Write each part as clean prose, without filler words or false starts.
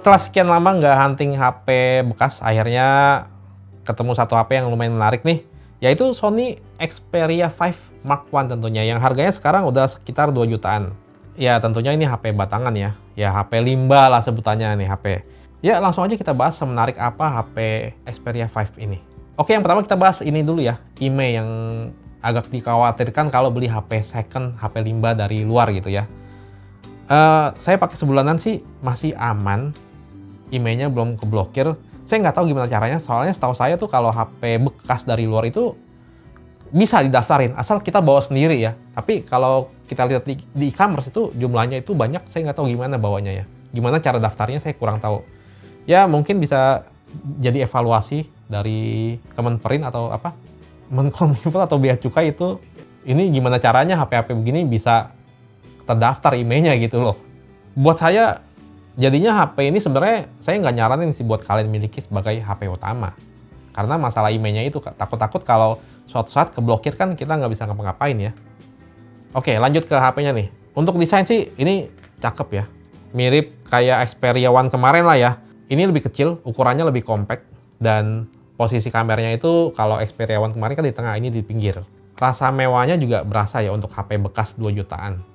Setelah sekian lama nggak hunting HP bekas, akhirnya ketemu satu HP yang lumayan menarik nih, yaitu Sony Xperia 5 Mark I tentunya, yang harganya sekarang udah sekitar 2 jutaan. Ya tentunya ini HP batangan ya HP limbah lah sebutannya nih HP. Ya langsung aja kita bahas semenarik apa HP Xperia 5 ini. Oke, yang pertama kita bahas ini dulu ya, IMEI yang agak dikhawatirkan kalau beli HP second, HP limbah dari luar gitu ya. Saya pakai sebulanan sih masih aman, IMEI-nya belum keblokir. Saya nggak tahu gimana caranya, soalnya setahu saya tuh kalau HP bekas dari luar itu bisa didaftarin, asal kita bawa sendiri ya. Tapi kalau kita lihat di e-commerce itu jumlahnya itu banyak, saya nggak tahu gimana bawanya ya. Gimana cara daftarnya saya kurang tahu. Ya mungkin bisa jadi evaluasi dari Kemenperin atau apa, Menkominfo atau Bea Cukai itu, ini gimana caranya HP-HP begini bisa terdaftar IMEI-nya gitu loh. Buat saya, jadinya HP ini sebenarnya saya nggak nyaranin sih buat kalian miliki sebagai HP utama. Karena masalah IMEI-nya itu takut-takut kalau suatu saat keblokir kan kita nggak bisa ngapa-ngapain ya. Oke, lanjut ke HP-nya nih. Untuk desain sih ini cakep ya. Mirip kayak Xperia One kemarin lah ya. Ini lebih kecil, ukurannya lebih compact, dan posisi kameranya itu kalau Xperia One kemarin kan di tengah, ini di pinggir. Rasa mewahnya juga berasa ya untuk HP bekas 2 jutaan.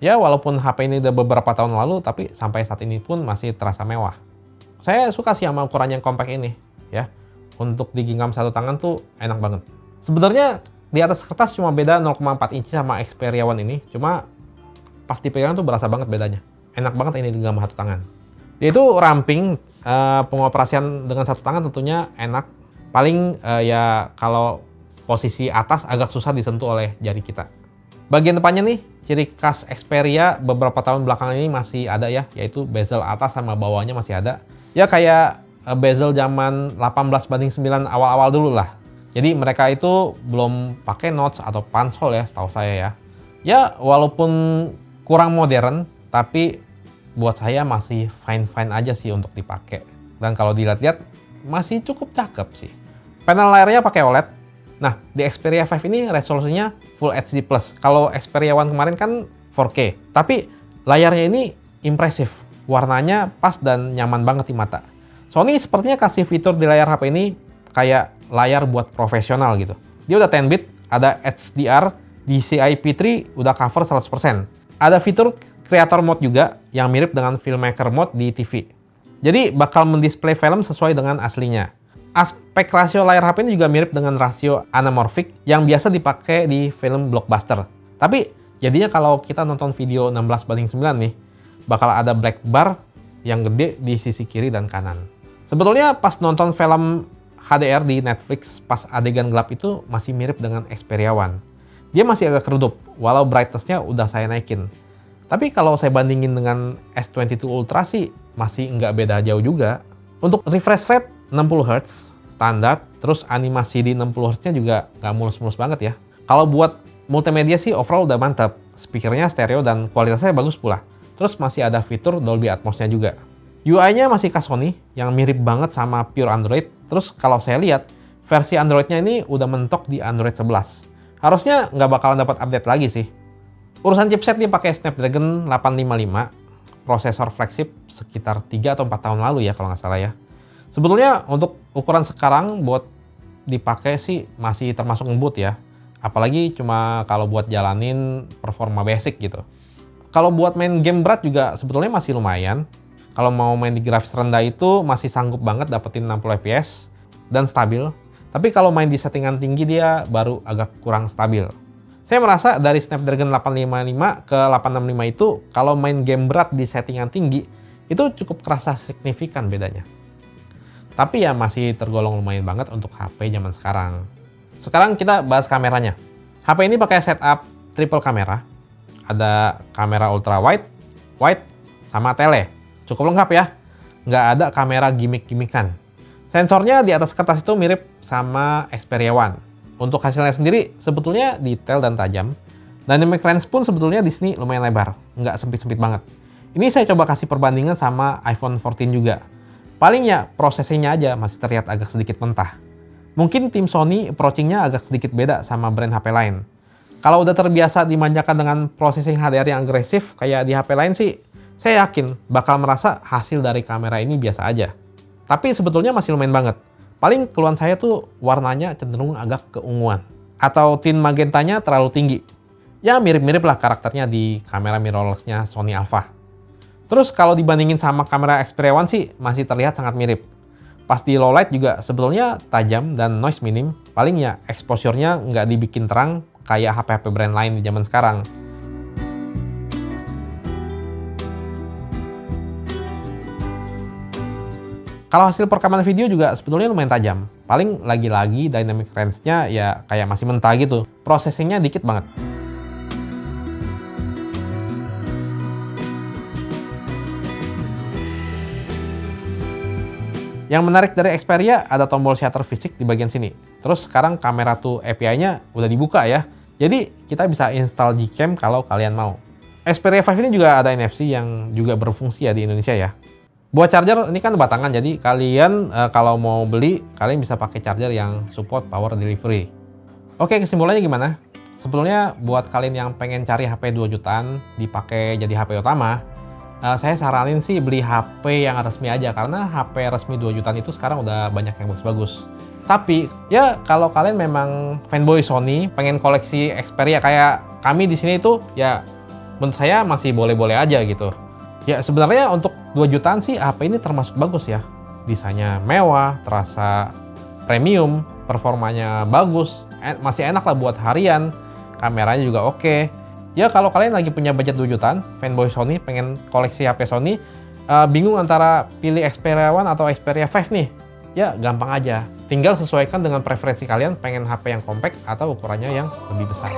Ya walaupun HP ini udah beberapa tahun lalu, tapi sampai saat ini pun masih terasa mewah. Saya suka sih sama ukuran yang compact ini ya. Untuk digenggam satu tangan tuh enak banget. Sebenarnya di atas kertas cuma beda 0,4 inci sama Xperia One ini, cuma pas dipegang tuh berasa banget bedanya. Enak banget ini digenggam satu tangan. Dia itu ramping, pengoperasian dengan satu tangan tentunya enak. Paling ya kalau posisi atas agak susah disentuh oleh jari kita. Bagian depannya nih, ciri khas Xperia beberapa tahun belakangan ini masih ada ya, yaitu bezel atas sama bawahnya masih ada. Ya kayak bezel zaman 18:9 awal-awal dulu lah. Jadi mereka itu belum pakai notch atau punch hole ya, setahu saya ya. Ya walaupun kurang modern, tapi buat saya masih fine-fine aja sih untuk dipakai. Dan kalau dilihat-lihat masih cukup cakep sih. Panel layarnya pakai OLED. Nah, di Xperia 5 ini resolusinya Full HD+. Kalau Xperia One kemarin kan 4K. Tapi layarnya ini impresif. Warnanya pas dan nyaman banget di mata. Sony sepertinya kasih fitur di layar HP ini kayak layar buat profesional gitu. Dia udah 10-bit, ada HDR, DCI P3 udah cover 100%. Ada fitur Creator Mode juga yang mirip dengan Filmmaker Mode di TV. Jadi bakal mendisplay film sesuai dengan aslinya. Aspek rasio layar HP ini juga mirip dengan rasio anamorphic yang biasa dipakai di film blockbuster. Tapi jadinya kalau kita nonton video 16:9 nih, bakal ada black bar yang gede di sisi kiri dan kanan. Sebetulnya pas nonton film HDR di Netflix pas adegan gelap itu masih mirip dengan Xperia One. Dia masih agak redup, walau brightness-nya udah saya naikin. Tapi kalau saya bandingin dengan S22 Ultra sih masih nggak beda jauh juga. Untuk refresh rate 60 Hz standar, terus animasi di 60 Hz-nya juga nggak mulus-mulus banget ya. Kalau buat multimedia sih overall udah mantap. Speakernya stereo dan kualitasnya bagus pula. Terus masih ada fitur Dolby Atmos-nya juga. UI-nya masih khas Sony, yang mirip banget sama pure Android. Terus kalau saya lihat, versi Android-nya ini udah mentok di Android 11. Harusnya nggak bakalan dapat update lagi sih. Urusan chipset dia pakai Snapdragon 855, prosesor flagship sekitar 3 atau 4 tahun lalu ya kalau nggak salah ya. Sebetulnya untuk ukuran sekarang buat dipakai sih masih termasuk ngebut ya. Apalagi cuma kalau buat jalanin performa basic gitu. Kalau buat main game berat juga sebetulnya masih lumayan. Kalau mau main di grafis rendah itu masih sanggup banget dapetin 60 fps dan stabil. Tapi kalau main di settingan tinggi dia baru agak kurang stabil. Saya merasa dari Snapdragon 855 ke 865 itu kalau main game berat di settingan tinggi itu cukup kerasa signifikan bedanya. Tapi ya masih tergolong lumayan banget untuk HP zaman sekarang. Sekarang kita bahas kameranya. HP ini pakai setup triple kamera. Ada kamera ultra wide, wide, sama tele. Cukup lengkap ya. Nggak ada kamera gimmick-gimmickan. Sensornya di atas kertas itu mirip sama Xperia One. Untuk hasilnya sendiri sebetulnya detail dan tajam. Dynamic range pun sebetulnya di sini lumayan lebar. Nggak sempit-sempit banget. Ini saya coba kasih perbandingan sama iPhone 14 juga. Paling ya prosesnya aja masih terlihat agak sedikit mentah. Mungkin tim Sony approaching-nya agak sedikit beda sama brand HP lain. Kalau udah terbiasa dimanjakan dengan processing HDR yang agresif kayak di HP lain sih, saya yakin bakal merasa hasil dari kamera ini biasa aja. Tapi sebetulnya masih lumayan banget. Paling keluhan saya tuh warnanya cenderung agak keunguan. Atau tint magentanya terlalu tinggi. Ya mirip-mirip lah karakternya di kamera mirrorless-nya Sony Alpha. Terus kalau dibandingin sama kamera Xperia One sih masih terlihat sangat mirip. Pas di low light juga sebetulnya tajam dan noise minim. Paling ya exposure-nya nggak dibikin terang kayak HP-HP brand lain di zaman sekarang. Kalau hasil perekaman video juga sebetulnya lumayan tajam. Paling lagi-lagi dynamic range-nya ya kayak masih mentah gitu. Processing-nya dikit banget. Yang menarik dari Xperia ada tombol shutter fisik di bagian sini. Terus sekarang kamera to API-nya udah dibuka ya. Jadi kita bisa install Gcam kalau kalian mau. Xperia 5 ini juga ada NFC yang juga berfungsi ya di Indonesia ya. Buat charger ini kan batangan, jadi kalian kalau mau beli, kalian bisa pakai charger yang support power delivery. Oke, kesimpulannya gimana? Sebetulnya buat kalian yang pengen cari HP 2 jutaan dipakai jadi HP utama, saya saranin sih beli HP yang resmi aja, karena HP resmi 2 jutaan itu sekarang udah banyak yang bagus-bagus. Tapi ya kalau kalian memang fanboy Sony, pengen koleksi Xperia kayak kami di sini itu, ya menurut saya masih boleh-boleh aja gitu. Ya sebenarnya untuk 2 jutaan sih HP ini termasuk bagus ya. Desainnya mewah, terasa premium, performanya bagus, masih enak lah buat harian, kameranya juga oke. Ya kalau kalian lagi punya budget 2 jutaan, fanboy Sony, pengen koleksi HP Sony, bingung antara pilih Xperia One atau Xperia 5 nih, ya gampang aja. Tinggal sesuaikan dengan preferensi kalian, pengen HP yang compact atau ukurannya yang lebih besar.